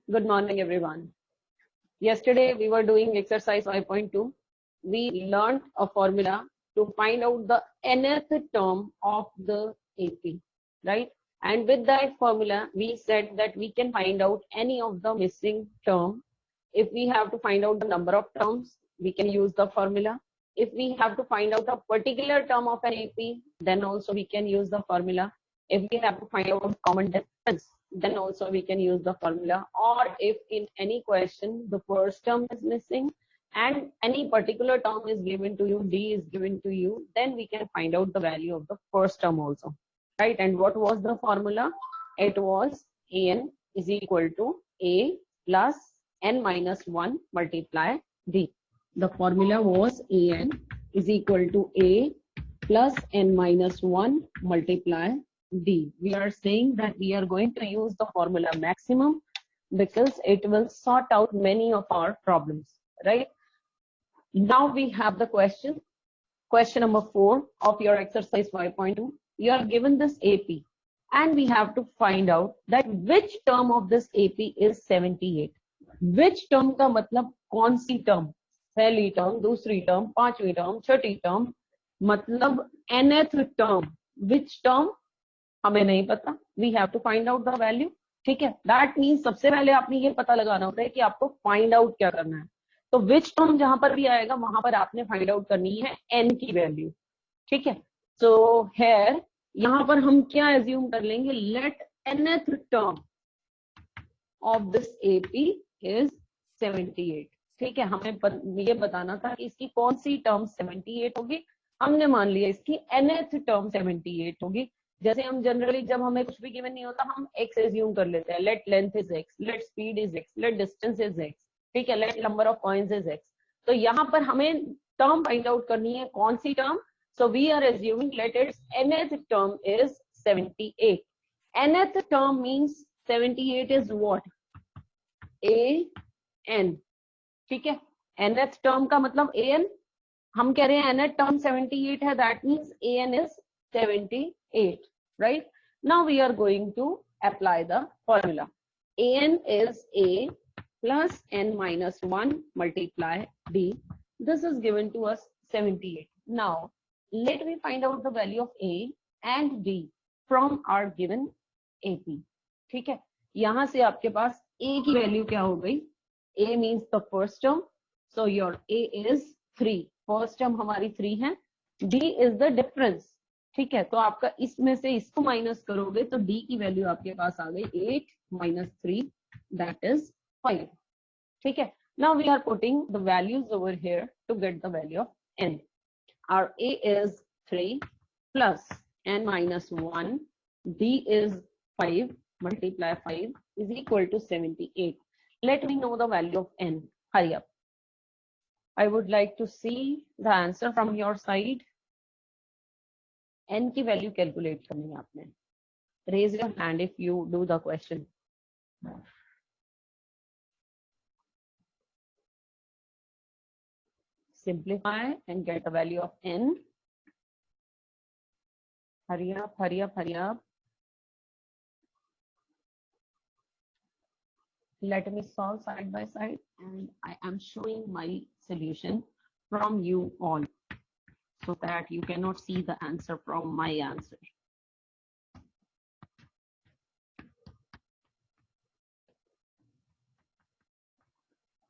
Good morning, everyone. Yesterday, we were doing exercise 5.2. We learned a formula to find out the nth term of the AP, right? And with that formula, we said that we can find out any of the missing term. If we have to find out the number of terms, we can use the formula. If we have to find out a particular term of an AP, then also we can use the formula. If we have to find out a common difference, then also we can use the formula. Or if in any question the first term is missing and any particular term is given to you, D is given to you, then we can find out the value of the first term also, right? And what was the formula? It was An is equal to A plus n minus 1 multiply D. The formula was An is equal to A plus n minus 1 multiply D. We are saying that we are going to use the formula maximum because it will sort out many of our problems, right? Now we have the question number 4 of your exercise 5.2. You are given this AP and we have to find out that which term of this AP is 78. Which term का मतलब कौन सी term? पहली term, दूसरी term, पांचवी term, छठी term, मतलब nth term. Which term? हमें नहीं पता. We have to find out the value. ठीक है. That means सबसे पहले आपने ये पता लगाना होता है कि आपको find out क्या करना है. तो which term जहां पर भी आएगा वहां पर आपने find out करनी है n की value. ठीक है. So here यहाँ पर हम क्या assume कर लेंगे? Let nth term of this AP is 78. ठीक है. हमें ये बताना था कि इसकी कौन सी term 78 होगी. हमने मान लिया इसकी nth term 78 होगी. जैसे हम जनरली जब हमें कुछ भी गिवन नहीं होता हम x एज्यूम कर लेते हैं. Let length is x, let speed is x, let distance is x. ठीक है. Let number of points is x. तो यहाँ पर हमें टर्म फाइंड आउट करनी है. कौन सी term? So we are assuming let it's nth term is 78. nth term means 78 is what? an. ठीक है. nth टर्म का मतलब an. हम कह रहे हैं nth टर्म 78 है. That means an is 78, right? Now we are going to apply the formula. An is A plus n minus 1 multiply D. This is given to us 78. Now let me find out the value of A and D from our given AP. ठीक है. यहां से आपके पास A की value क्या हो गई? A means the first term, so your A is 3. First term हमारी 3 है. D is the difference. ठीक है. तो आपका इसमें से इसको माइनस करोगे तो D की वैल्यू आपके पास आ गई 8 minus 3, that is 5. ठीक है. Now we are putting the values over here to get the value of n. Our A is 3 plus n minus 1, D is 5 multiply 5 is equal to 78. Let me know the value of n. Hurry up. I would like to see the answer from your side. n की value calculate करनी है आपने. Raise your hand if you do the question. Simplify and get the value of n. Hurry up, hurry up, hurry up. Let me solve side by side and I am showing my solution from you all, so that you cannot see the answer from my answer.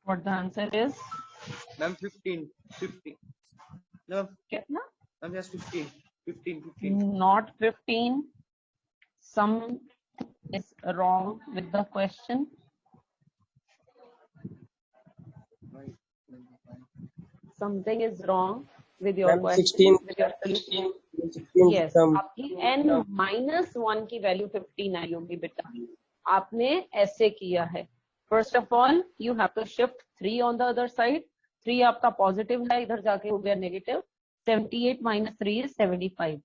What the answer is? Ma'am, 15. No. कितना? Ma'am, just 15. Not 15. Some is wrong with the question. Something is wrong with your question. 16. With your solution. 16 Yes. आपकी n minus 1 की value 15 आई होगी बेटा. आपने ऐसे किया है. First of all, you have to shift 3 on the other side. 3 आपका positive है, इधर जाके हो गया negative. 78 minus 3 is 75.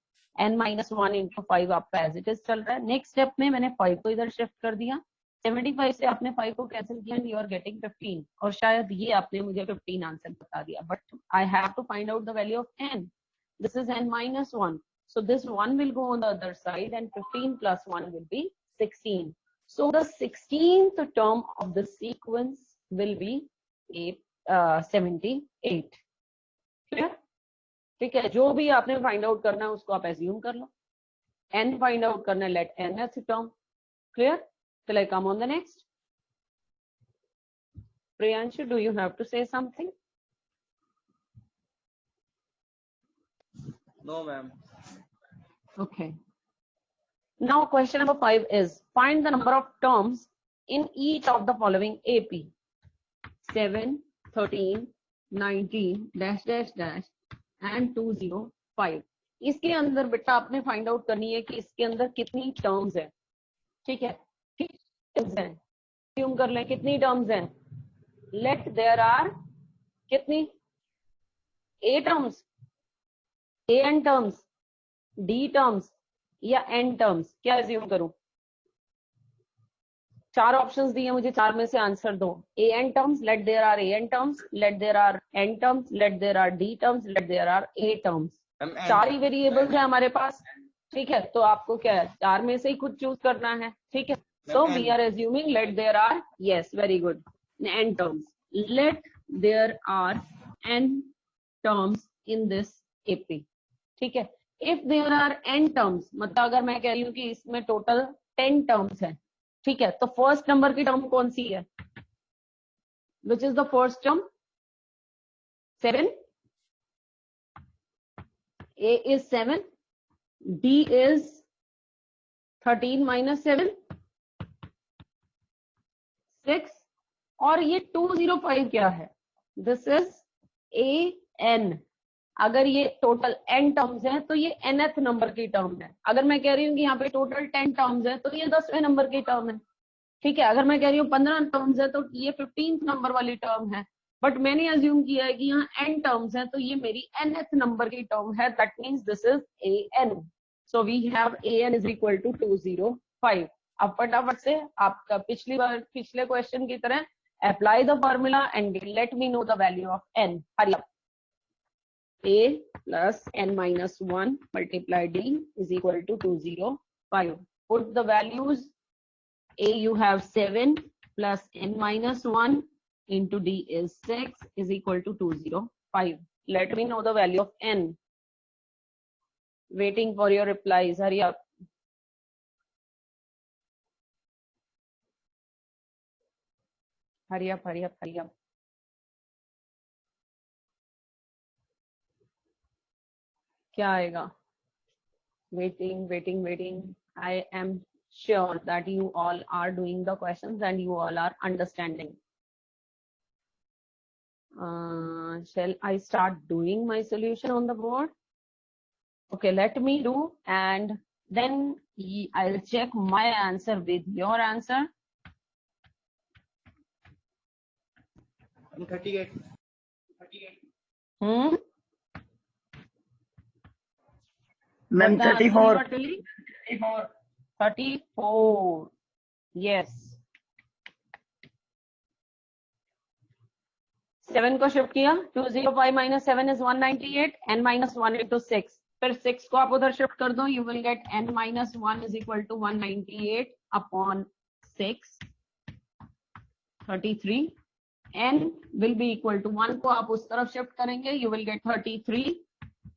n minus 1 into 5 आपका एज इट इज चल रहा है. नेक्स्ट स्टेप में मैंने 5 को इधर शिफ्ट कर दिया. 75 से आपने 5 को कैंसिल किया एंड यू आर गेटिंग 15. और शायद ये आपने मुझे 15 आंसर बता दिया. But I have to find out the value of n. This is n minus 1. So this 1 will go on the other side and 15 plus 1 will be 16. So the 16th term of the sequence will be 78. Clear? ठीक है, जो भी आपने find out करना है उसको आप assume कर लो. n फाइंड आउट करना है, late nth term. Clear? Till I come on the next. Priyanshu, do you have to say something? No, ma'am. Okay. Now question number 5 is find the number of terms in each of the following AP. 7, 13, 19, dash dash dash and 205. इसके अंदर बेटा आपने find out करनी है कि इसके अंदर कितनी टर्म्स है. ठीक है, assume कर लें कितनी टर्म्स हैं. लेट देयर आर कितनी A terms, AN terms, D terms या N टर्म्स. क्या एज्यूम करूं? 4 ऑप्शंस दिए मुझे, 4 में से आंसर दो. AN terms, let there are AN terms, let there are N terms, let there are D terms, let there are A terms. 4 ही variables है हमारे पास. ठीक है, तो आपको क्या है, 4 में से ही खुद चूज करना है. ठीक है, so we are assuming let there are, yes, very good, n terms. Let there are n terms in this AP. ठीक है, if there are n terms, मतलब अगर मैं कह रही हूँ कि इसमें टोटल 10 terms है. ठीक है, तो फर्स्ट नंबर की टर्म कौन सी है? Which is the first term? 7. A is 7. D is 13 minus 7. 6. और ये 205 क्या है? This is AN. अगर ये टोटल n टर्म्स है तो ये nth नंबर की टर्म है. अगर मैं कह रही हूँ कि यहाँ पे टोटल 10 टर्म्स है तो ये 10वें नंबर की टर्म है. ठीक है, अगर मैं कह रही हूँ 15 टर्म्स है तो ये 15th नंबर वाली टर्म है. बट मैंने अज्यूम किया है कि यहाँ n टर्म्स है तो ये मेरी nth नंबर की टर्म है. That means this is AN. So we have AN is equal to 205. अब फटाफट से आपका पिछले क्वेश्चन की तरह apply the formula and let me know the value of n. Hurry up. A plus n minus 1 multiply D is equal to 205. Put the values. A you have 7 plus n minus 1 into D is 6 is equal to 205. Let me know the value of n. Waiting for your replies. Hurry up. Hurry up, hurry up, hurry up. क्या आएगा? Waiting, waiting, waiting. I am sure that you all are doing the questions and you all are understanding. Shall I start doing my solution on the board? Okay, let me do, and then I'll check my answer with your answer. 38. Ma'am, 34. 34. Yes. 7 को shift किया. 205 minus 7 is 198. n minus 1 into 6. फिर 6 को आप उधर shift कर दो. You will get n minus 1 is equal to 198 upon 6. 33. n will be equal to 1 को आप उस तरफ शिफ्ट करेंगे. You will get 33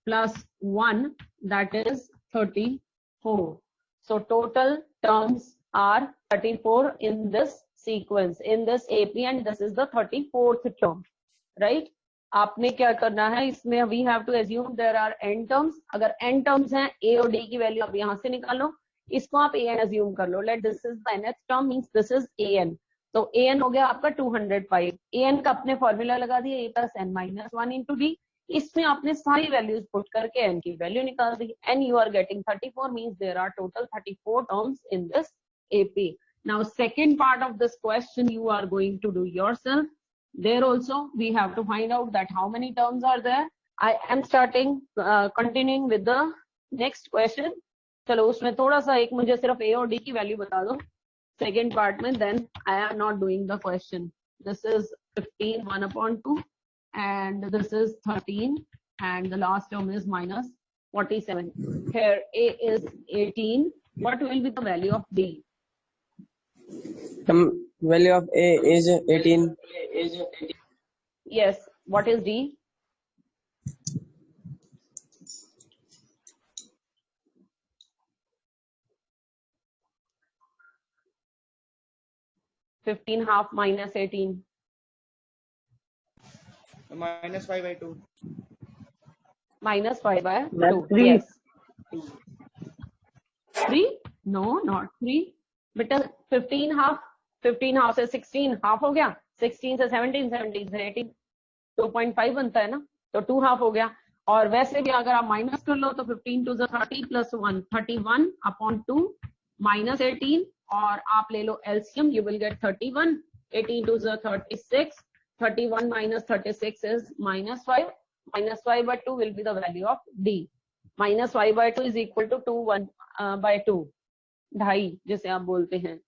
plus 1, that is 34. So total terms are 34 in this sequence, in this AP, and this is the 34th term, right? आपने क्या करना है इसमें? we have to assume there are n terms. अगर n terms हैं, A और D की value आप यहाँ से निकालो. इसको आप AN assume कर लो. Let this is the nth term, means this is AN. तो AN हो गया आपका 205. AN का अपने फॉर्मूला लगा दिया, A plus n minus 1 into D. इसमें आपने सारी वैल्यूज पुट करके n की वैल्यू निकाल दी, and you are getting 34, means there are total 34 terms in this AP. Now second part of this question you are going to do yourself. There also we have to find out that how many terms are there. I am continuing with the next question. चलो उसमें थोड़ा सा एक मुझे सिर्फ A और D की value बता दो सेकेंड पार्ट में, then I am not doing the question. This is 15 1 upon 2 and this is 13 and the last term is minus 47. Here A is 18. What will be the value of D? Value of A is 18. Yes. What is D? Fifteen half minus 18. minus 5/2. Minus 5/2. That's 3. Yes. 3? No, not 3. Beta 15 half. 15 half से 16 half हो गया. 16 से 17, 17 से 18. 2.5 बनता है ना, तो 2 half हो गया. और वैसे भी अगर आप माइनस कर लो तो 15 to the 30 plus 1, 31 upon 2 minus 18, और आप ले लो LCM, you will get 31. 18 to the 36. 31 minus 36 is minus 5. Minus 5/2 will be the value of D. Minus 5/2 is equal to 1/2. ढाई जिसे आप बोलते हैं.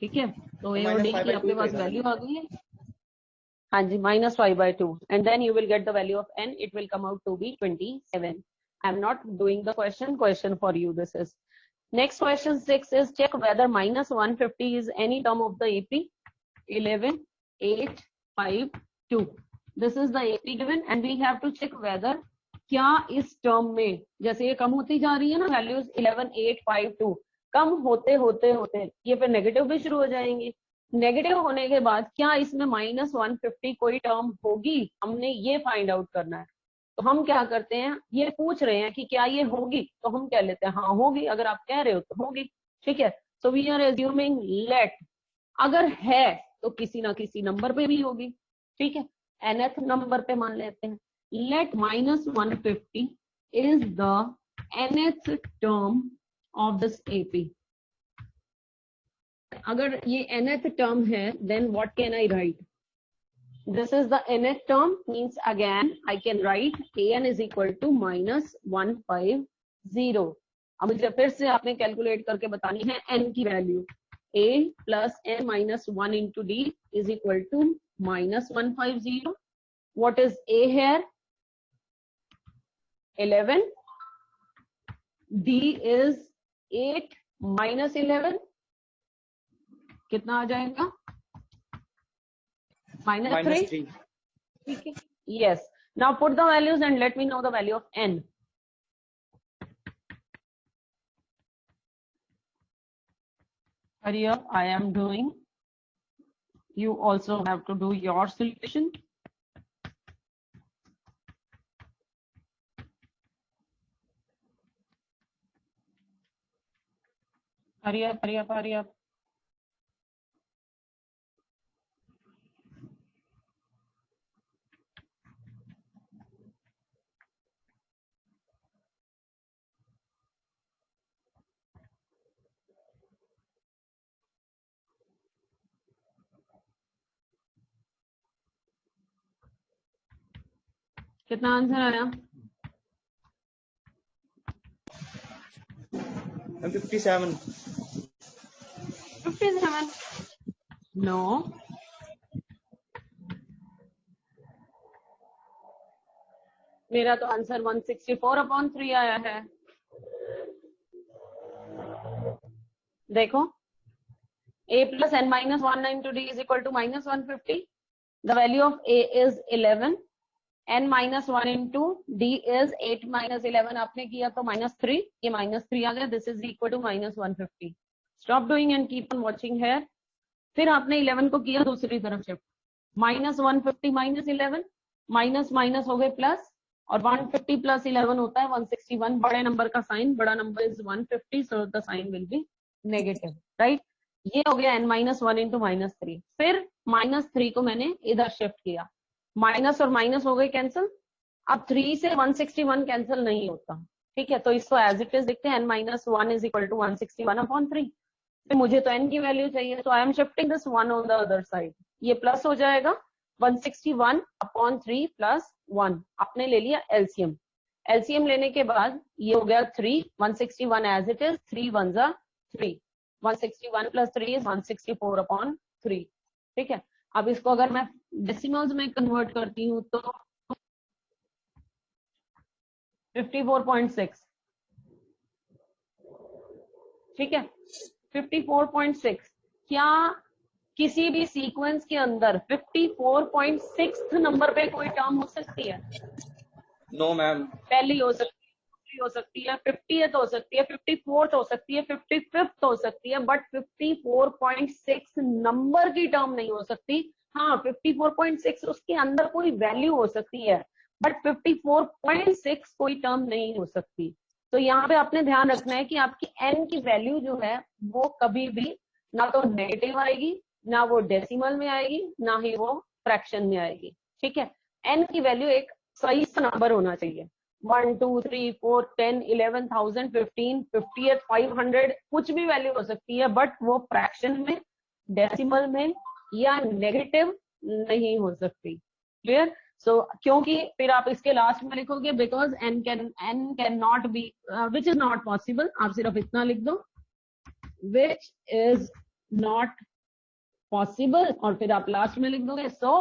ठीक है, तो ए और डी की आपके पास वैल्यू आ गई है. हाँ जी, minus 5/2, and then you will get the value of n. It will come out to be 27. I'm not doing the question for you. This is next question 6 is check whether minus 150 is any term of the AP. 11, 8, 5, 2. This is the AP given and we have to check whether क्या इस term में, जैसे ये कम होती जा रही है ना वैल्यूज 11, 8, 5, 2, कम होते होते होते ये फिर नेगेटिव भी शुरू हो जाएंगे. नेगेटिव होने के बाद क्या इसमें minus 150 कोई टर्म होगी, हमने ये फाइंड आउट करना है. तो हम क्या करते हैं, ये पूछ रहे हैं कि क्या ये होगी, तो हम कह लेते हैं हाँ होगी. अगर आप कह रहे हो तो होगी. ठीक है, so we are assuming let, अगर है तो किसी ना किसी नंबर पे भी होगी. ठीक है, nth नंबर पे मान लेते हैं. Let minus 150 is the nth term of this AP. अगर ये nth term है, then what can I write? This is the nth term, means again I can write an is equal to minus 150. अब मुझे फिर से आपने calculate करके बतानी है n की value. a plus n minus 1 into d is equal to minus 150. What is a here? 11. D is 8 minus 11. कितना आ जाएगा? Minus 3. ठीक है. Yes. Now put the values and let me know the value of n. Hurry up, I am doing. You also have to do your solution. Hurry up, hurry up, hurry up. कितना answer आया? 57. 57. No. मेरा तो answer 164/3 आया है. देखो, a plus n minus 1 into d is equal to minus 150. The value of a is 11. n minus 1 into d is 8 minus 11. आपने किया तो -3, ये -3 आ गया. This is equal to minus 150. Stop doing and keep on watching here. फिर आपने 11 को किया दूसरी तरफ shift. minus 150 minus 11, minus minus हो गए प्लस, और 150 प्लस 11 होता है 161. बड़े नंबर का साइन, बड़ा number is 150, so the sign will be negative. Right, ये हो गया n minus 1 into -3. फिर -3 को मैंने इधर शिफ्ट किया, माइनस और माइनस हो गए कैंसिल. अब 3 से 161 कैंसिल नहीं होता. ठीक है, तो इसको एज इट इज लिखते हैं n minus 1 is equal to 161/3. फिर मुझे तो n की वैल्यू चाहिए, तो I am shifting this 1 on the other side. ये प्लस हो जाएगा 161/3 प्लस 1. आपने ले लिया एलसीएम. एलसीएम लेने के बाद ये हो गया 3, 161 एज इट इज, 3 1 जा 3, 161 प्लस 3 इज 164/3. ठीक है, अब इसको अगर मैं डेसिमल्स में कन्वर्ट करती हूँ तो 54.6. ठीक है, 54.6 क्या किसी भी सीक्वेंस के अंदर 54.6 नंबर पे कोई टर्म हो सकती है? No ma'am. पहली हो सकती है, दूसरी हो सकती है, 50th हो सकती है, 54th हो सकती है, 55th हो सकती है, बट 54.6 नंबर की टर्म नहीं हो सकती। हाँ, 54.6 उसके अंदर कोई वैल्यू हो सकती है, बट 54.6 कोई टर्म नहीं हो सकती। तो यहाँ पे आपने ध्यान रखना है कि आपकी n की वैल्यू जो है वो कभी भी ना तो नेगेटिव आएगी, ना वो डेसिमल में आएगी, ना ही वो फ्रैक्शन में आएगी। ठीक है, n की वैल्यू एक सही सा नंबर होना चाहिए। 1 2 3 4 10 11,000 15 50th 500 कुछ भी वैल्यू हो सकती है, बट वो फ्रैक्शन में, डेसिमल में या नेगेटिव नहीं हो सकती। क्लियर? सो क्योंकि फिर आप इसके लास्ट में लिखोगे because n can not be, which is not possible. आप सिर्फ इतना लिख दो, विच इज नॉट पॉसिबल, और फिर आप लास्ट में लिख दोगे सो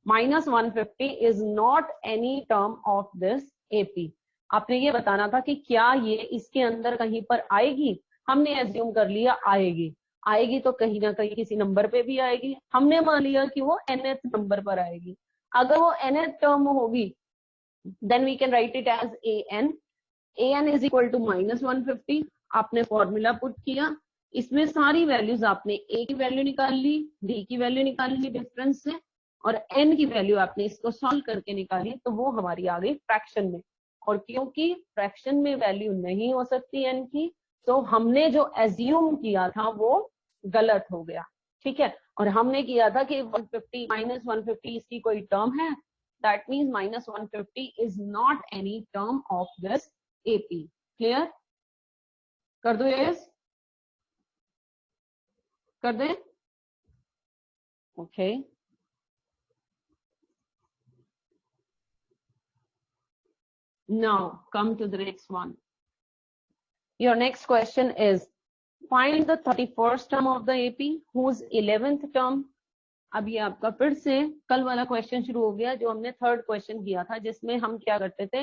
-150 is not any term of this AP. आपने ये बताना था कि क्या ये इसके अंदर कहीं पर आएगी। हमने एज्यूम कर लिया आएगी, आएगी तो कहीं ना कहीं किसी नंबर पे भी आएगी। हमने मान लिया कि वो nth नंबर पर आएगी। अगर वो nth टर्म होगी then we can write it as an is equal to -150। आपने फॉर्मूला पुट किया, इसमें सारी वैल्यूज आपने a की वैल्यू निकाल ली, d की वैल्यू निकाल ली डिफरेंस से, और n की वैल्यू आपने इसको सॉल्व करके निकाली, तो वो हमारी आ गई फ्रैक्शन में। और क्योंकि फ्रैक्शन में वैल्यू नहीं हो सकती n की, तो हमने जो एज्यूम किया था वो गलत हो गया। ठीक है, और हमने किया था कि 150 -150 इसकी कोई टर्म है, that means -150 is not any term of this AP. Clear? कर दो यस, कर दे। Okay, now come to the next one. Your next question is find the 31st term of the AP whose 11th term। अब ये आपका फिर से कल वाला क्वेश्चन शुरू हो गया जो हमने थर्ड क्वेश्चन किया था, जिसमें हम क्या करते थे,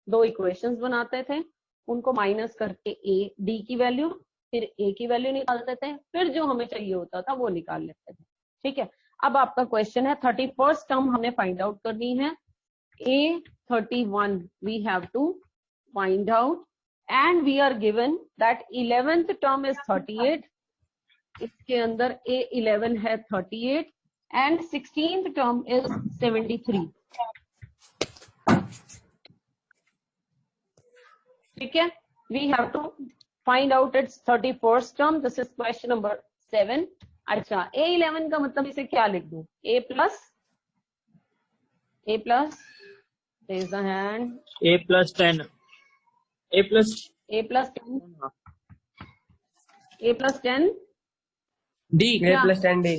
दो इक्वेशंस बनाते थे, उनको माइनस करके a d की वैल्यू, फिर a की वैल्यू निकालते थे, फिर जो हमें चाहिए होता था वो निकाल लेते थे। ठीक है, अब आपका क्वेश्चन है 31st टर्म हमने फाइंड आउट करनी है। A31 we have to find out and we are given that 11th term is 38, इसके अंदर A11 है 38 and 16th term is 73। ठीक है, we have to find out its 31st term. This is question number 7। अच्छा, A11 का मतलब इसे क्या लिख दूं, A plus raise the hand, A plus 10, A plus A plus 10, A plus 10 D, A plus 10D.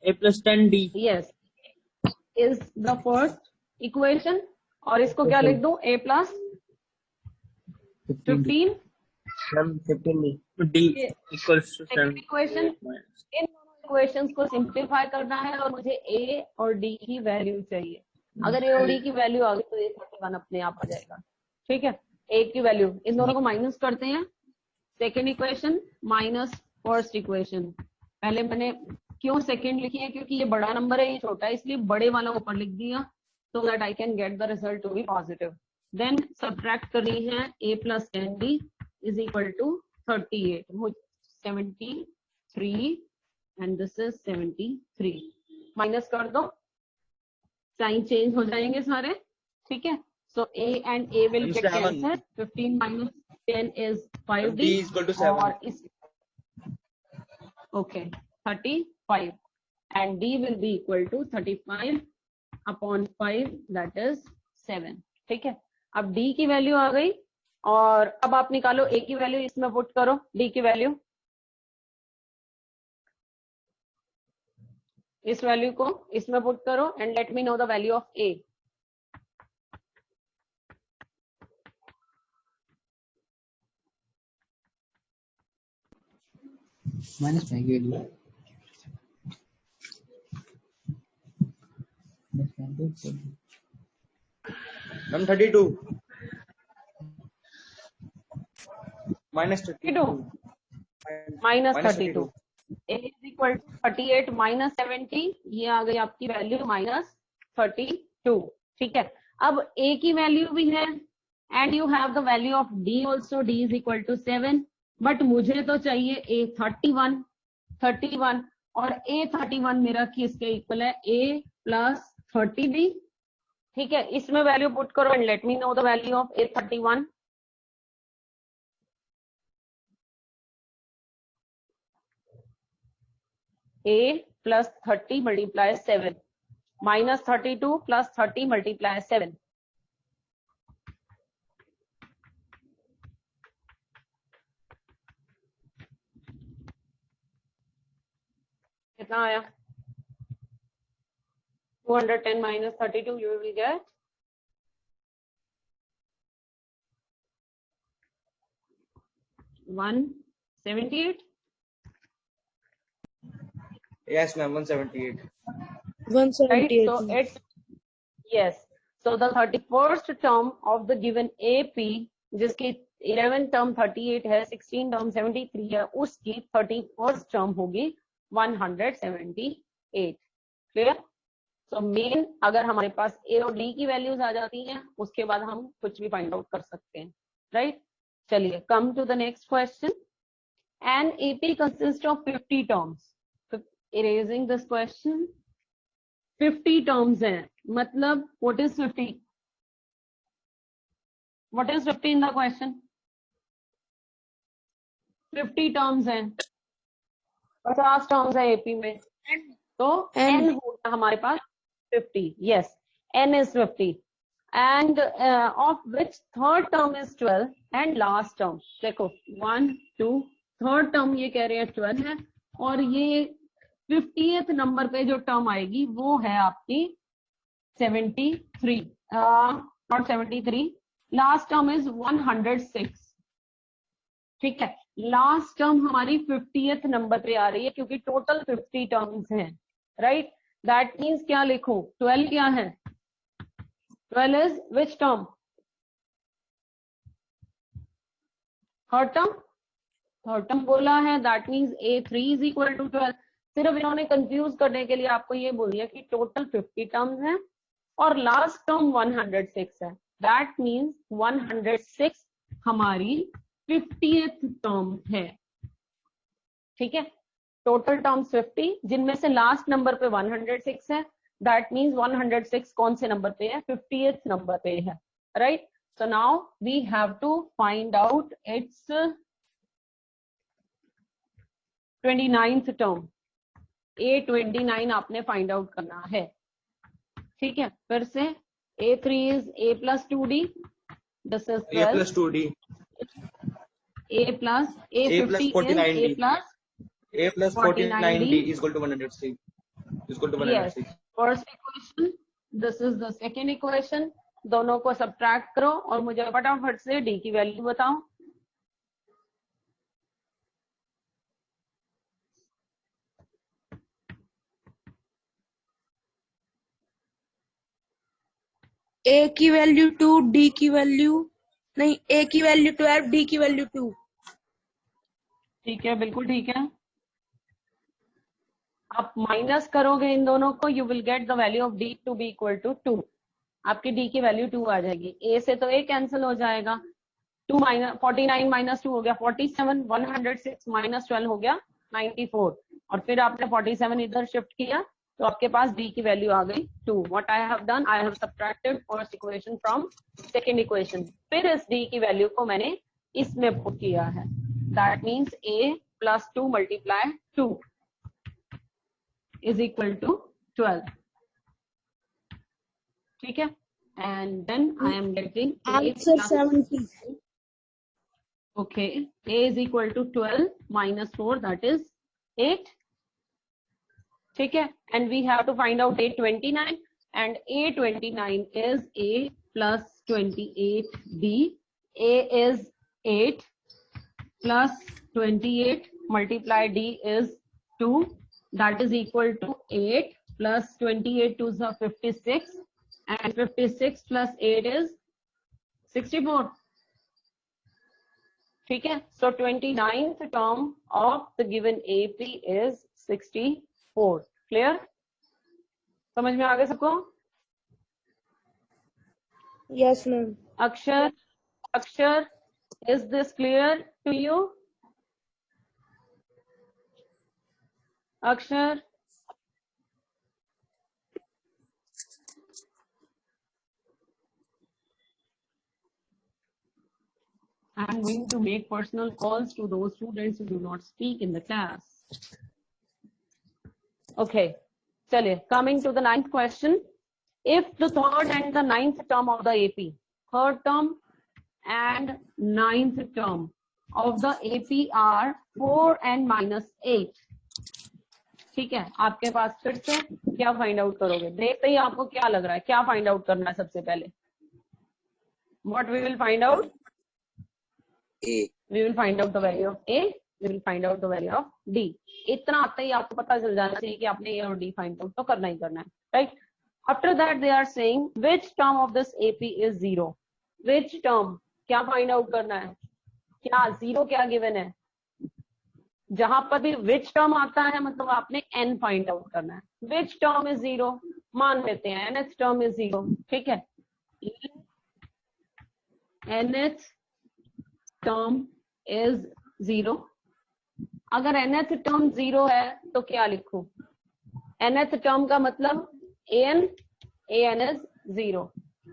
A plus 10 D, yes is the first equation, और इसको क्या लिख दूं, A plus 15 Ma'am, 15D. D equals to second 7 equation. इन दोनों equations को simplify करना है और मुझे A और D की वैल्यू चाहिए। अगर A और D की वैल्यू आ गई तो A31 अपने आप आ जाएगा। ठीक है, A की वैल्यू, इन दोनों को माइनस करते हैं, second equation minus first equation. पहले मैंने क्यों सेकेंड लिखी है, क्योंकि ये बड़ा नंबर है, ये छोटा है, इसलिए बड़े वाला ऊपर लिख दिया so that I can get the result to be positive. Then subtract करनी है A plus 10D is equal to 38, 73 and this is 73। Minus कर दो, साइन चेंज हो जाएंगे सारे। ठीक है, so A and A will get 7, cancelled, 15 minus 10 is 5D D is equal to 7, और इस okay 35 and D will be equal to 35 upon 5 that is 7। ठीक है, अब D की वैल्यू आ गई और अब आप निकालो A की वैल्यू, इसमें पुट करो D की वैल्यू, इस वैल्यू को इसमें पुट करो and let me know the value of A। Minus में गई ma'am 32 minus 32 minus minus 32. A is equal to 38 minus 70, ये आ गई आपकी वैल्यू माइनस 32. ठीक है, अब A की वैल्यू भी है and you have the value of D also. D is equal to 7, but मुझे तो चाहिए A 31 और A 31 मेरा किसके इक्वल है? A plus 30D. ठीक है, इसमें वैल्यू पुट करो and let me know the value of A 31. A plus 30 multiply 7 minus 32 plus 30 multiply 7. कितना आया? 210 minus 32 you will get 178. Yes, ma'am. 178. Right? So it's yes. So the 31st term of the given AP, जिसकी 11 term 38 है, 16 term 73 है, उसकी 31st term होगी 178. Clear? So main अगर हमारे पास A और D की वैल्यूज आ जाती हैं, उसके बाद हम कुछ भी फाइंड आउट कर सकते हैं. राइट? चलिए, come to the next question. An AP consists of 50 terms. Erasing this question. 50 terms हैं, मतलब what is 50? What is 50 in the question? 50 terms हैं, 50 terms है AP में, तो N होगा हमारे पास 50. Yes, N is 50 and of which third term is 12 and last term, देखो 1 2 third term ये कह रहे हैं 12 है और ये 50th नंबर पे जो टर्म आएगी वो है आपकी 73, नॉट 73. Last term is 106. ठीक है, लास्ट टर्म हमारी 50th नंबर पे आ रही है क्योंकि टोटल 50 टर्म्स हैं. राइट? दैट मीन्स क्या लिखो? 12 क्या है? 12 is which term? Third term. Third term बोला है, that means A3 is equal to 12. सिर्फ इन्होंने कंफ्यूज करने के लिए आपको ये बोल दिया कि टोटल 50 टर्म्स हैं और लास्ट टर्म 106 है. दैट मीन्स 106 हमारी 50th टर्म है. ठीक है, टोटल टर्म्स 50 जिनमें से लास्ट नंबर पे 106 है. दैट मीन्स 106 कौन से नंबर पे है? 50th नंबर पे है. Right? So now we have to find out its 29th term. A29 आपने फाइंड आउट करना है. ठीक है, फिर से A3 is A plus 2D. This is 12. A plus 2D. A plus A50 is 49D. A plus 49D 49D is equal to 106. Is equal to 106. yes. First equation. This is the second equation. दोनों को subtract करो और मुझे फटाफट से D की value बताओ. A की वैल्यू 2, D की वैल्यू नहीं, A की वैल्यू 12, D की वैल्यू 2. ठीक है, बिल्कुल ठीक है. आप माइनस करोगे इन दोनों को, you will get the value of D to be equal to 2. आपकी D की वैल्यू 2 आ जाएगी. A से तो A कैंसिल हो जाएगा. 2 माइनस 49 माइनस 2 हो गया 47. 106 माइनस 12 हो गया 94. और फिर आपने 47 इधर शिफ्ट किया तो आपके पास D की वैल्यू आ गई 2. What I have done, I have subtracted first equation from second equation. फिर इस D की वैल्यू को मैंने इसमें पुट किया है. That means A plus 2 multiply 2 is equal to 12. ठीक है, and then I am getting answer 70. okay, A is equal to 12 minus 4, that is 8. ठीक है, and we have to find out A29 and A29 is A plus 28D. A is 8 plus 28 multiply D is 2, that is equal to 8 plus 28 to the 56 and 56 plus 8 is 64. ठीक है. So 29th term of the given AP is 64. Clear? समझ में आ गया सबको? Yes, ma'am. Akshar, is this clear to you? Akshar? I'm going to make personal calls to those students who do not speak in the class. Okay, chaliye, coming to the 9th question. If the third and the 9th term of the AP, third term and 9th term of the AP are 4 and minus 8. ठीक है, आपके पास फिर से क्या find out करोगे? देखते ही आपको क्या लग रहा है, क्या फाइंड आउट करना है सबसे पहले? What we will find out? A. We will find out the value of A. We will find out the value of D. इतना आते ही आपको पता चल जाना चाहिए कि आपने A और D फाइंड आउट तो करना ही करना है, right? After that they are saying which term of this AP is 0. Which term? क्या फाइंड आउट करना है? क्या 0 क्या गिवन है? जहां पर भी which term आता है मतलब आपने n फाइंड आउट करना है. Which term is 0? मान लेते हैं nth term is 0. ठीक है, nth term is 0. अगर nth term 0 है तो क्या लिखूं? nth term का मतलब an is 0.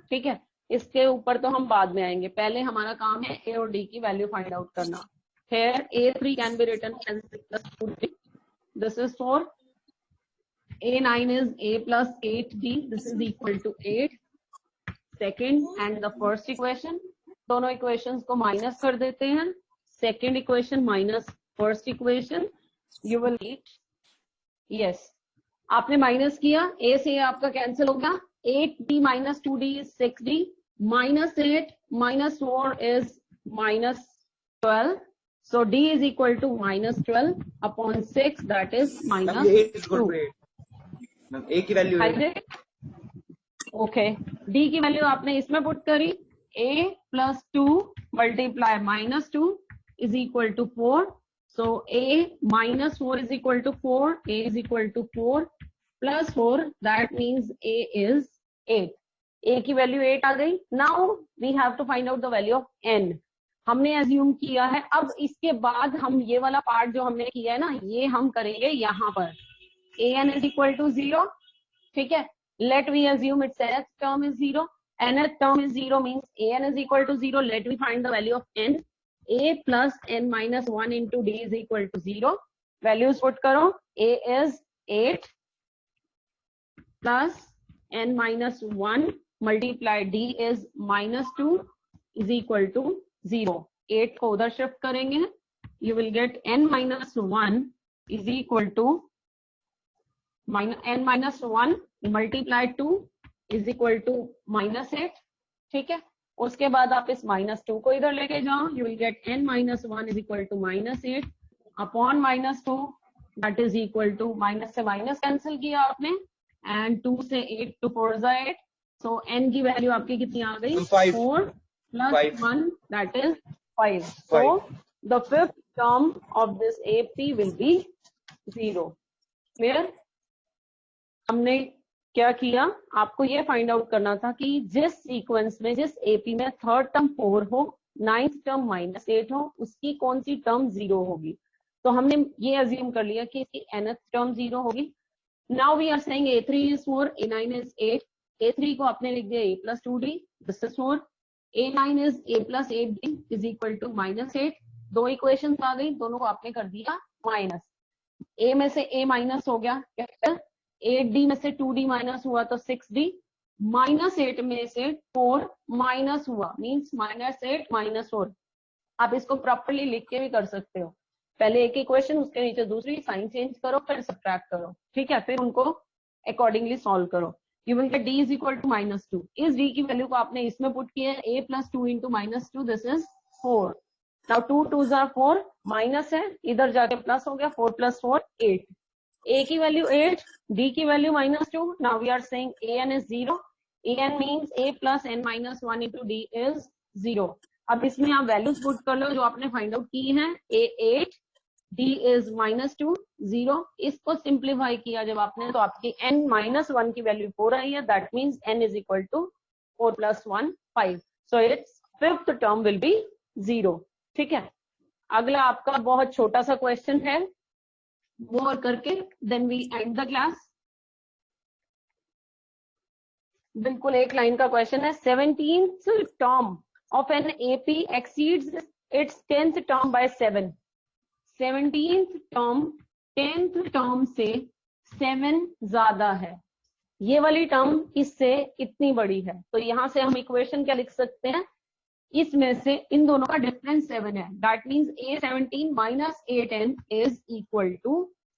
ठीक है, इसके ऊपर तो हम बाद में आएंगे, पहले हमारा काम है a और d की वैल्यू फाइंड आउट करना. Here a3 can be written as 6 plus 2d. This is 4. a9 is a plus 8d. This is equal to 8. Second and the first equation, दोनों इक्वेशंस को माइनस कर देते हैं. Second equation minus first equation, you will gate, yes, आपने minus किया, ए से आपका cancel होगा. 8d minus 2d is 6d, minus 8 minus 4 is minus 12. So d is equal to minus 12 upon 6, that is minus 2. A is equal to 8. A की value है. Okay, d की value आपने इसमें पुट करी. a plus 2 multiply minus 2 is equal to 4. So a minus 4 is equal to 4. A is equal to 4 plus 4. That means a is 8. a की value 8 आ गई. Now we have to find out the value of n. हमने assume किया है. अब इसके बाद हम ये वाला पार्ट जो हमने किया है ना, ये हम करेंगे यहाँ पर. an is equal to 0. ठीक है, let we assume its nth term is 0. nth term is 0 means an is equal to 0. Let me find the value of n. a plus n minus 1 into d is equal to 0. Values put करो. a is 8 plus n minus 1 multiply d is minus 2 is equal to 0. 8 को उधर shift करेंगे. You will get n minus 1 is equal to n minus 1 multiply 2 is equal to minus 8. ठीक है, उसके बाद आप इस minus 2 को इधर लेके जाओ. You will get n minus 1 is equal to minus 8 upon minus 2, that is equal to, minus से minus कैंसिल किया आपने, and 2 से 8 to 4 is 8. So n की वैल्यू आपकी कितनी आ गई? 4 plus 1, that is 5. So the fifth term of this AP will be 0. Clear? हमने क्या किया, आपको ये फाइंड आउट करना था कि जिस सीक्वेंस में, जिस एपी में थर्ड टर्म 4 हो, 9th टर्म minus 8 हो, उसकी कौन सी टर्म 0 होगी. तो हमने ये अज्यूम कर लिया कि इसकी nth टर्म 0 होगी. Now we are saying a3 is 4, a9 is 8. a3 को आपने लिख दिया a plus 2d, this is 4. a9 is a plus 8d is equal to minus 8. दो इक्वेशंस आ गई, दोनों को आपने कर दिया माइनस. a में से a माइनस हो गया, 8d में से 2d माइनस हुआ तो 6d, माइनस 8 में से 4 माइनस हुआ, मीन्स माइनस 8 माइनस 4. आप इसको प्रॉपरली लिख के भी कर सकते हो. पहले एक इक्वेशन, उसके नीचे दूसरी, साइन चेंज करो, फिर सब्ट्रैक्ट करो. ठीक है, फिर उनको अकॉर्डिंगली सॉल्व करो. You will get d is equal to minus 2. इस d की वैल्यू को आपने इसमें पुट किया है, a plus 2 into minus 2, this is 4. Now 2 2s are 4, minus है, इधर जाके प्लस हो गया, 4 प्लस 4 8. a की वैल्यू 8, d की value minus 2. Now we are saying an is 0. an means a plus n minus 1 into d is 0. अब इसमें आप वैल्यूज पुट कर लो जो आपने फाइंड आउट की हैं. A 8, D is -2, 0. इसको सिंप्लीफाई किया जब आपने तो आपकी n -1 की वैल्यू 4 आई है. That means n is equal to 4 + 1 5. So its fifth term will be 0. ठीक है. अगला आपका बहुत छोटा सा क्वेश्चन है, वो और करके then we end the class. बिल्कुल एक लाइन का क्वेश्चन है. 17th term of an AP exceeds its 10th term by 7. 17th term 10th term से 7 ज्यादा है. ये वाली टर्म इससे इतनी बड़ी है. तो यहां से हम इक्वेशन क्या लिख सकते हैं, इसमें से इन दोनों का डिफरेंस 7 है. That means A17 minus A10 is equal to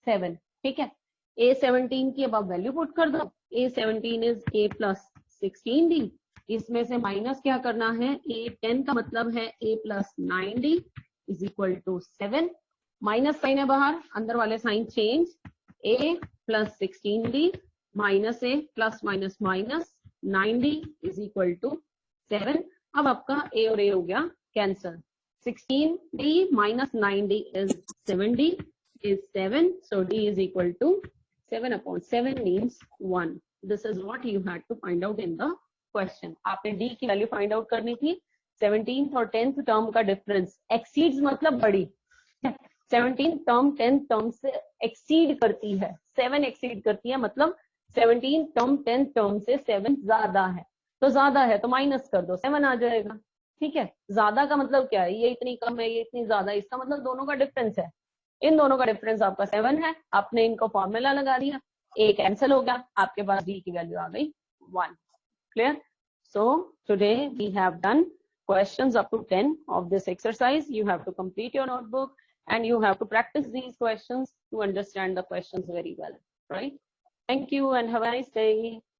7. ठीक है. A17 की अब आप वैल्यू पुट कर दो. A17 is A + 16D. इसमें से माइनस क्या करना है, A10 का मतलब है A + 9D is equal to 7. Minus sign है बाहर, अंदर वाले sign change. A + 16D minus A plus minus minus 9D is equal to 7. अब आपका A और A हो गया cancel. 16D minus 9D is 7D is 7. So D is equal to 7/7 means 1. This is what you had to find out in the question. आपने D की value find out करनी थी. 17th और 10th term का difference, exceeds मतलब बड़ी. 17th term 10th term से exceed करती है, 7 एक्सीड करती है, मतलब 17th टर्म 10th टर्म से 7 ज्यादा है. तो ज्यादा है तो माइनस कर दो, 7 आ जाएगा. ठीक है. ज्यादा का मतलब क्या है, ये इतनी कम है, ये इतनी ज्यादा है, इसका मतलब दोनों का डिफरेंस है. इन दोनों का डिफरेंस आपका 7 है. आपने इनको फॉर्मूला लगा दिया, A कैंसिल हो गया, आपके पास D की वैल्यू आ गई 1. Clear. So today we have done questions up to 10 of this exercise. You have to complete your notebook and you have to practice these questions to understand the questions very well. Right. Thank you and have a nice day.